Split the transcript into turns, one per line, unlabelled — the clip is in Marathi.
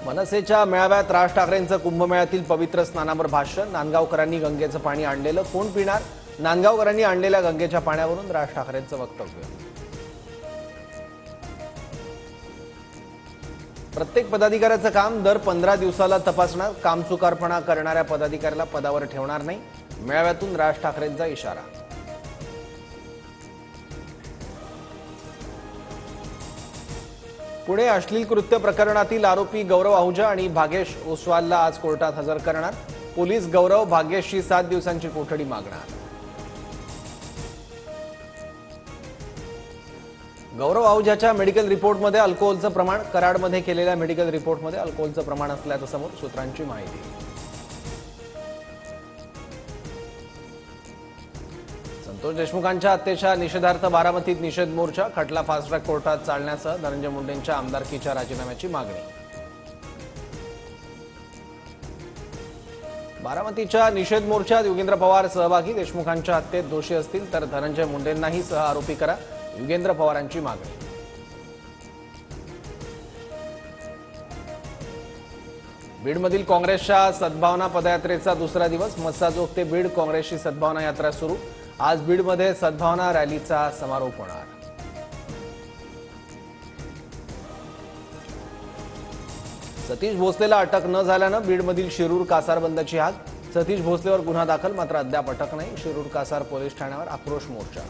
मनसेच्या मेळाव्यात राज ठाकरेंचं कुंभमेळ्यातील पवित्र स्नानावर भाष्य। नांदगावकरांनी गंगेचं पाणी आणलेलं कोण पिणार? नांदगावकरांनी आणलेल्या गंगेच्या पाण्यावरून राज ठाकरेंचं वक्तव्य। प्रत्येक पदाधिकाऱ्याचं काम दर 15 दिवसाला तपासणार। कामचुकारपणा करणाऱ्या पदाधिकाऱ्याला पदावर ठेवणार नाही। मेळाव्यातून राज ठाकरेंचा इशारा। पुणे अश्लील कृत्य प्रकरणातील आरोपी गौरव आहुजा आणि भागेश ओसवालला आज कोर्टात हजर करणार। पोलीस गौरव भागेशची 7 दिवसांची कोठडी मागणार। गौरव आहुजाच्या मेडिकल रिपोर्टमध्ये अल्कोहोलचं प्रमाण, कराडमध्ये केलेल्या मेडिकल रिपोर्टमध्ये अल्कोहोलचं प्रमाण असल्याचं समोर सूत्रांची माहिती। संतोष देशमुखांच्या हत्येच्या निषेधार्थ बारामतीत निषेध मोर्चा। खटला फास्ट ट्रॅक कोर्टात चालण्यासह धनंजय मुंडेंच्या आमदारकीच्या राजीनाम्याची मागणी। बारामतीच्या निषेध मोर्चात युगेंद्र पवार सहभागी। देशमुखांच्या हत्येत दोषी असतील तर धनंजय मुंडेंनाही सह आरोपी करा, युगेंद्र पवारांची मागणी। बीडमधील काँग्रेसच्या सद्भावना पदयात्रेचा दुसरा दिवस। मस्साजोग ते बीड काँग्रेसची सद्भावना यात्रा सुरू। आज बीडमध्ये सद्भावना रॅलीचा समारोप होणार। सतीश भोसलेला अटक न झाल्यानं बीडमधील शिरूर कासार बंदची हाक। सतीश भोसलेवर गुन्हा दाखल, मात्र अद्याप अटक नाही। शिरूर कासार पोलीस ठाण्यावर आक्रोश मोर्चा।